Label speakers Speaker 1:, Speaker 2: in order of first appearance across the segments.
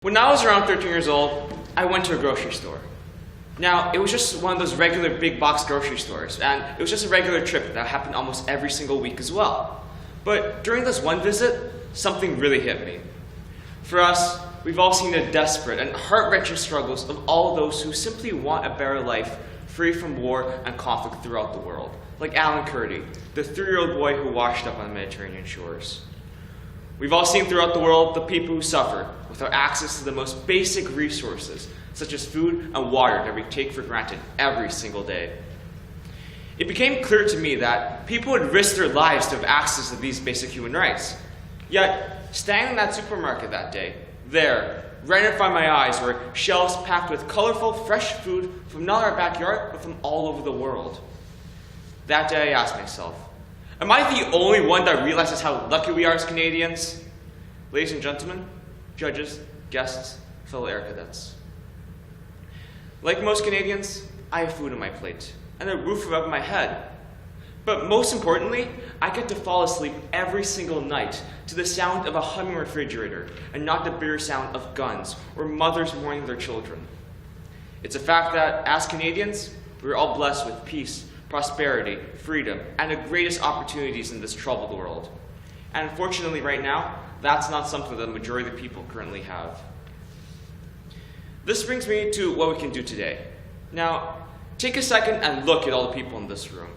Speaker 1: When I was around 13 years old, I went to a grocery store. Now, it was just one of those regular big box grocery stores, and it was just a regular trip that happened almost every single week as well. But during this one visit, something really hit me. For us, we've all seen the desperate and heart-wrenching struggles of all those who simply want a better life free from war and conflict throughout the world, like Alan Kurdi, the 3-year-old boy who washed up on the Mediterranean shores. We've all seen throughout the world the people who suffer without access to the most basic resources, such as food and water that we take for granted every single day. It became clear to me that people would risk their lives to have access to these basic human rights. Yet, standing in that supermarket that day, there, right in front of my eyes, were shelves packed with colorful, fresh food from not our backyard, but from all over the world. That day I asked myself, am I the only one that realizes how lucky we are as Canadians? Ladies and gentlemen, judges, guests, fellow air cadets. Like most Canadians, I have food on my plate and a roof above my head. But most importantly, I get to fall asleep every single night to the sound of a humming refrigerator and not the bitter sound of guns or mothers mourning their children. It's a fact that, as Canadians, we're all blessed with peace, prosperity, freedom, and the greatest opportunities in this troubled world. And unfortunately right now, that's not something that the majority of the people currently have. This brings me to what we can do today. Now, take a second and look at all the people in this room.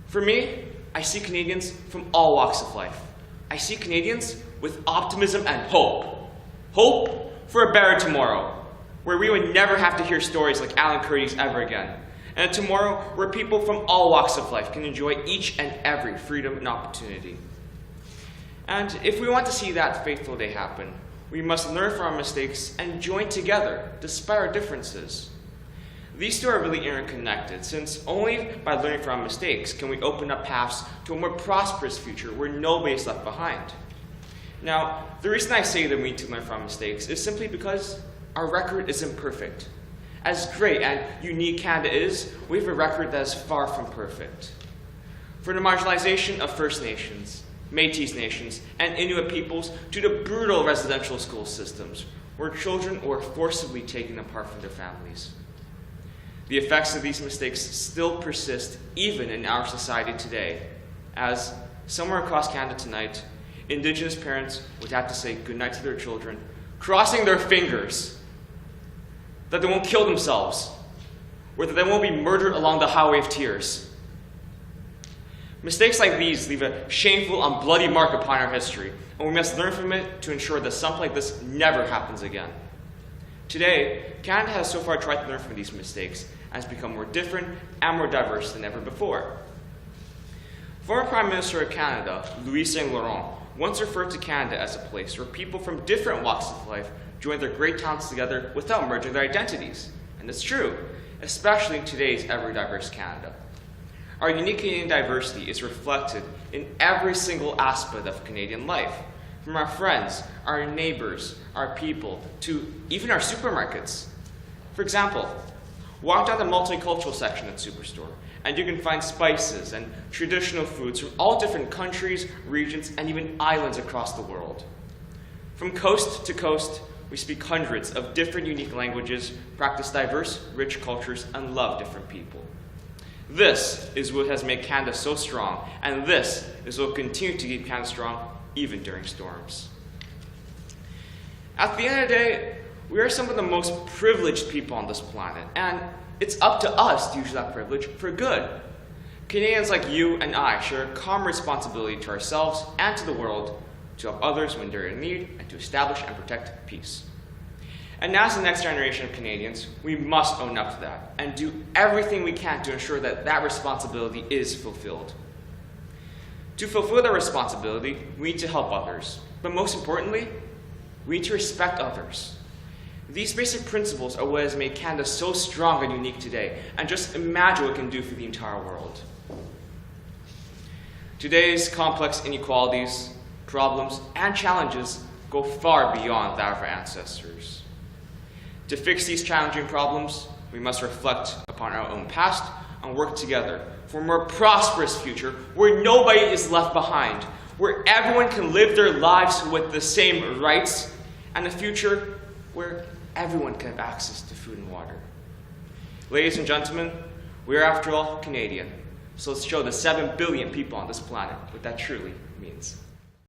Speaker 1: For me, I see Canadians from all walks of life. I see Canadians with optimism and hope. Hope for a better tomorrow, where we would never have to hear stories like Alan Kurdi's ever again, and a tomorrow where people from all walks of life can enjoy each and every freedom and opportunity. And if we want to see that fateful day happen, we must learn from our mistakes and join together, despite our differences. These two are really interconnected, since only by learning from our mistakes can we open up paths to a more prosperous future where nobody is left behind. Now, the reason I say that we need to learn from our mistakes is simply because our record isn't perfect. As great and unique Canada is, we have a record that is far from perfect. From the marginalization of First Nations, Métis Nations, and Inuit peoples to the brutal residential school systems, where children were forcibly taken apart from their families. The effects of these mistakes still persist even in our society today, as somewhere across Canada tonight, Indigenous parents would have to say goodnight to their children, crossing their fingers that they won't kill themselves, or that they won't be murdered along the highway of tears. Mistakes like these leave a shameful and bloody mark upon our history, and we must learn from it to ensure that something like this never happens again. Today, Canada has so far tried to learn from these mistakes and has become more different and more diverse than ever before. Former Prime Minister of Canada, Louis Saint Laurent, once referred to Canada as a place where people from different walks of life join their great talents together without merging their identities. And it's true, especially in today's ever-diverse Canada. Our unique Canadian diversity is reflected in every single aspect of Canadian life, from our friends, our neighbors, our people, to even our supermarkets. For example, walk down the multicultural section at Superstore, and you can find spices and traditional foods from all different countries, regions, and even islands across the world. From coast to coast, we speak hundreds of different unique languages, practice diverse, rich cultures, and love different people. This is what has made Canada so strong, and this is what will continue to keep Canada strong even during storms. At the end of the day, we are some of the most privileged people on this planet, and it's up to us to use that privilege for good. Canadians like you and I share a common responsibility to ourselves and to the world to help others when they're in need and to establish and protect peace. And as the next generation of Canadians, we must own up to that and do everything we can to ensure that that responsibility is fulfilled. To fulfill that responsibility, we need to help others, but most importantly, we need to respect others. These basic principles are what has made Canada so strong and unique today, and just imagine what it can do for the entire world. Today's complex inequalities, problems, and challenges go far beyond that of our ancestors. To fix these challenging problems, we must reflect upon our own past and work together for a more prosperous future where nobody is left behind, where everyone can live their lives with the same rights, and a future where everyone can have access to food and water. Ladies and gentlemen, we are, after all, Canadian. So let's show the 7 billion people on this planet what that truly means.